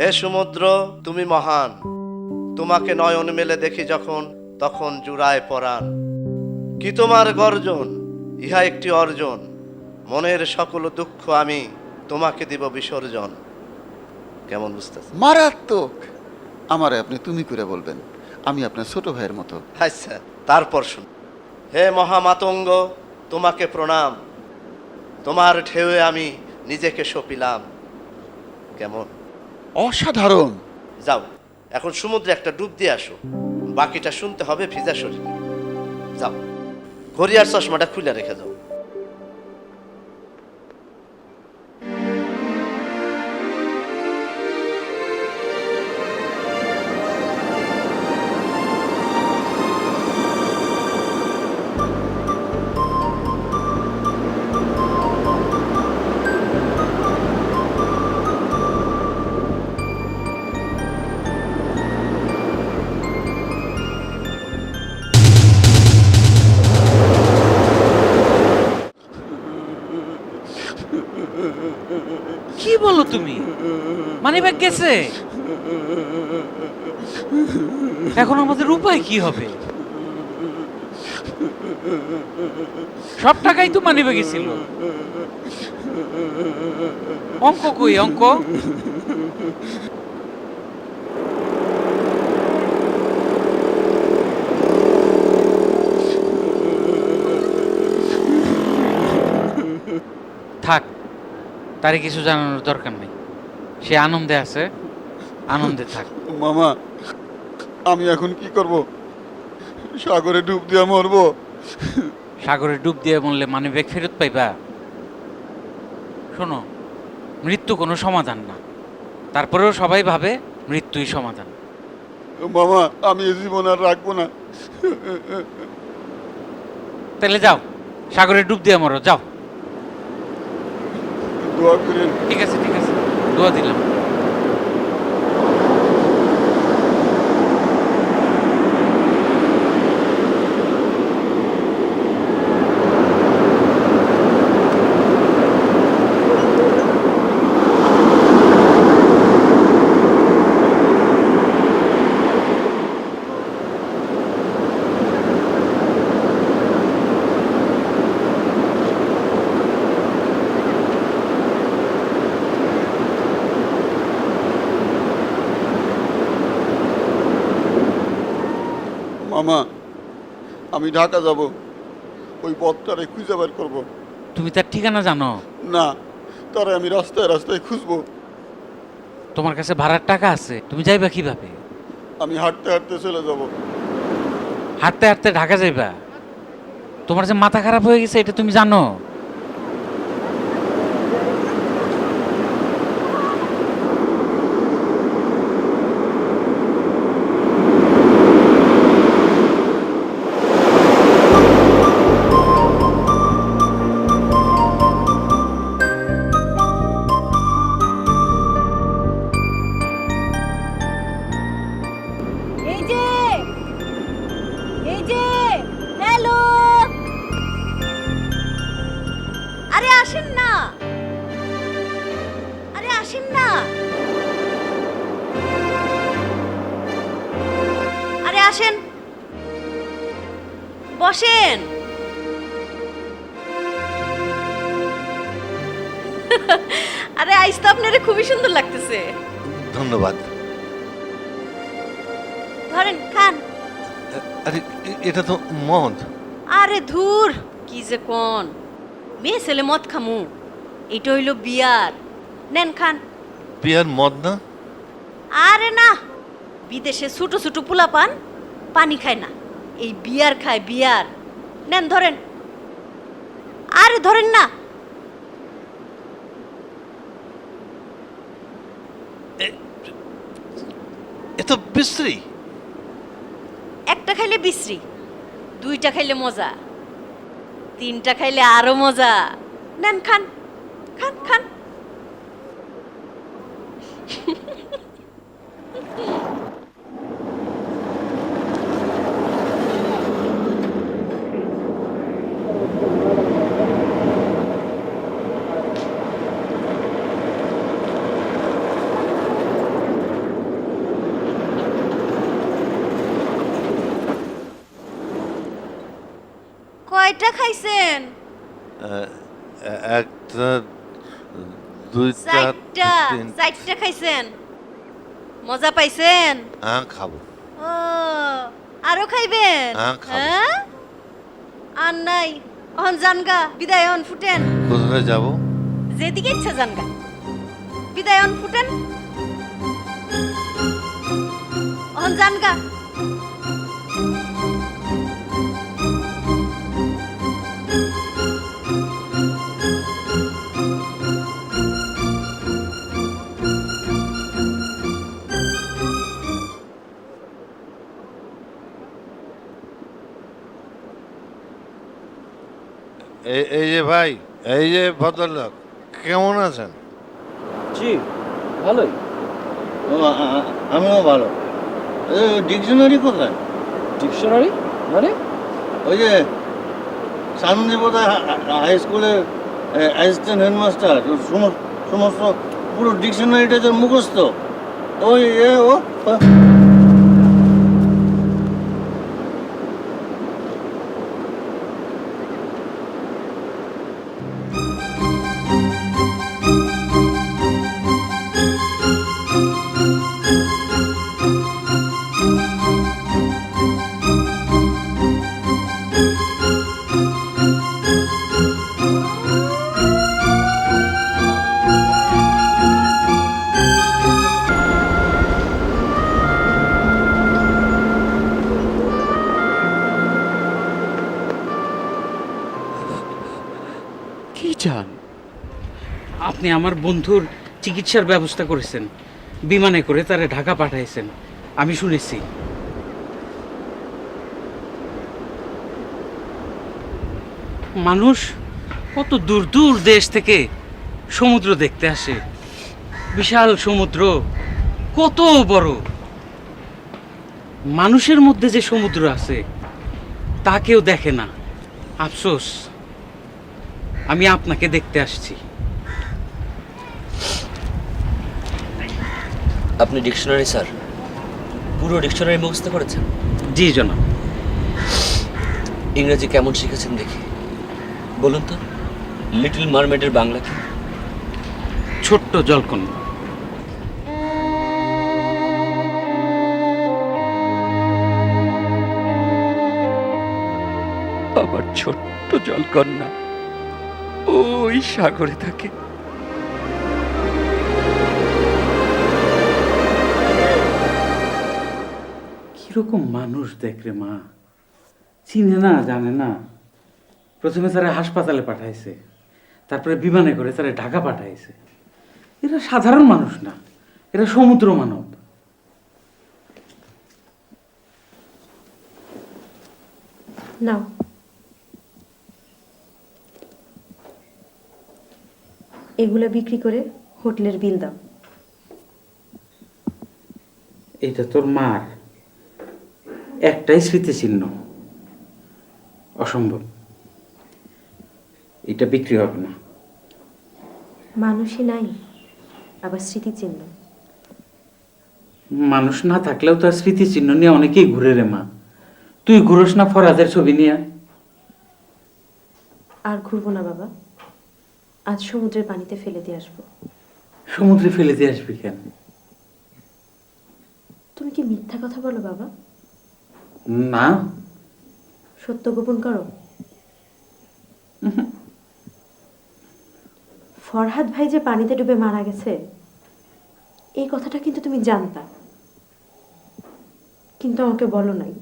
হে সমুদ্র, তুমি মহান, তোমাকে নয়ন মেলে দেখি যখন, তখন জুড়ায় পরাণ। কি তোমার গর্জন, ইহা একটি অর্জন, মনের সকল দুঃখ আমি তোমাকে দিব বিসর্জন। কেমন বুঝতেছে? মারাত্মক। আমারে আপনি তুমি করে বলবেন, আমি আপনার ছোট ভাইয়ের মতো। আচ্ছা, তারপর শুন। হে মহামাতঙ্গ, তোমাকে প্রণাম, তোমার ঢেউয়ে আমি নিজেকে সপিলাম। কেমন? অসাধারণ। যাও, এখন সমুদ্রে একটা ডুব দিয়ে আসো, বাকিটা শুনতে হবে ভিজা শরীরে। যাও, ঘড়ি আর চশমাটা খুলে রেখে যাও। কি বলো তুমি? মানিব্যাগ গেছে? এখন আমাদের উপায় কি হবে? সব টাকাই তো মানিব্যাগে ছিল। অঙ্ক কই অঙ্ক? থাক, তারে কিছু জানানোর দরকার নেই। সে আনন্দে আছে, আনন্দে থাক। মামা, আমি এখন কি করব? সাগরে ডুব দিয়ে মরবো? সাগরে ডুব দিয়ে বললে মানিব্যাগ ফেরত পাইবা? শোনো, মৃত্যু কোনো সমাধান না, তারপরেও সবাই ভাবে মৃত্যুই সমাধান। মামা, আমি এ জীবন আর রাখবো না। তাহলে যাও, সাগরে ডুব দিয়ে মরো, যাও। দোয়া করেন। ঠিক আছে ঠিক আছে, দোয়া দিলাম। মামা, আমি ঢাকা যাব, ওই পথটারে খুঁজে বের করবো। তুমি তার ঠিকানা জানো? না, তারে আমি রাস্তায় রাস্তায় খুঁজবো। তোমার কাছে ভাড়ার টাকা আছে, তুমি যাইবা কিভাবে? আমি হাঁটতে হাঁটতে চলে যাব। হাঁটতে হাঁটতে ঢাকা যাইবা? তোমার যে মাথা খারাপ হয়ে গেছে এটা তুমি জানো? এই যে, এই যে, হ্যালো, আরে আসেন না, আরে আসেন না, আরে আসেন, বসেন। আরে আইস তো আপনারে খুবই সুন্দর লাগতেছে। ধন্যবাদ। ধরেন খান। আরে এটা তো মদ। আরে ধুর, কি যে কোন, মেয়ে ছেলে মদ খামু, এটা হইল বিয়ার, নেন খান। বিয়ার মদ না? আরে না, বিদেশে ছোট ছোট পোলা পান পানি খায় না, এই বিয়ার খায়, বিয়ার। নেন ধরেন, আরে ধরেন না। এ তো বিশ্রী। একটা খাইলে বিশ্রী, দুইটা খাইলে মজা, তিনটা খাইলে আরো মজা। নেন খান, খান খান। কয়টা খাইছেন? একটা, দুইটা, চারটা। চারটা খাইছেন? মজা পাইছেন? হ্যাঁ খাবো। ও, আরো খাইবেন? হ্যাঁ, খাবো। হ্যাঁ? আর নাই, অহন জানগা, বিদায় অহন ফুটেন। কোথায় যাব? যেদিকে ইচ্ছা জানগা, বিদায় অহন ফুটেন। অহন জানগা। এই যে ভাই, এই যে ভদ্রলোক, কেমন আছেন? জি ভালোই। আমিও ভালো। ডিকশনারি কোথায়? ডিকশনারি মানে? ওই যে সামনে বোধহয় হাই স্কুলের অ্যাসিস্ট্যান্ট হেডমাস্টার সমস্ত পুরো ডিকশনারিটা যে মুখস্থ, ওই ও কি চান? আপনি আমার বন্ধুর চিকিৎসার ব্যবস্থা করেছেন, বিমানে করে তারে ঢাকা পাঠাইছেন, আমি শুনেছি। মানুষ কত দূর দূর দেশ থেকে সমুদ্র দেখতে আসে, বিশাল সমুদ্র, কত বড়। মানুষের মধ্যে যে সমুদ্র আছে তা কেউ দেখে না। আফসোস, আমি আপনাকে দেখতে আসছি। আপনি ডিকশনারি স্যার, পুরো ডিকশনারি মুখস্থ করেছেন? জি জনাব। ইংরেজি কেমন শিখেছেন দেখি, বলুন তো। লিটল মারমেডের বাংলা কি? ছোট্ট জলকন্যা। আমার ছোট্ট জলকন্যা ওই সাগরে থাকে। কিরকম মানুষ দেখ রে মা, চিনে না, জানে না। প্রথমে তারা হাসপাতালে পাঠাইছে, তারপরে বিমানে করে তারা ঢাকা পাঠাইছে। এরা সাধারণ মানুষ না, এরা সমুদ্র মানব। নাও, এগুলো বিক্রি করে হোটেলের বিল দাও। এটা তোর মার একটাই স্মৃতিচিহ্ন, অসম্ভব, এটা বিক্রি হবে না। মানুষই নাই, আবার স্মৃতিচিহ্ন। মানুষ না থাকলেও তার স্মৃতিচিহ্ন নিয়ে অনেকেই ঘুরে রে মা। তুই ঘুরোস না ফরাদের ছবি নিয়ে? আর ঘুরবো না বাবা, আজ সমুদ্রের পানিতে ফেলে দিয়ে আসবো। সমুদ্রে ফেলে দিয়ে আসবি কেন? তুমি কি মিথ্যা কথা বলো বাবা? না, সত্য গোপন করো। ফরহাদ ভাই যে পানিতে ডুবে মারা গেছে, এই কথাটা কিন্তু তুমি জানতা, কিন্তু আমাকে বলো নাই।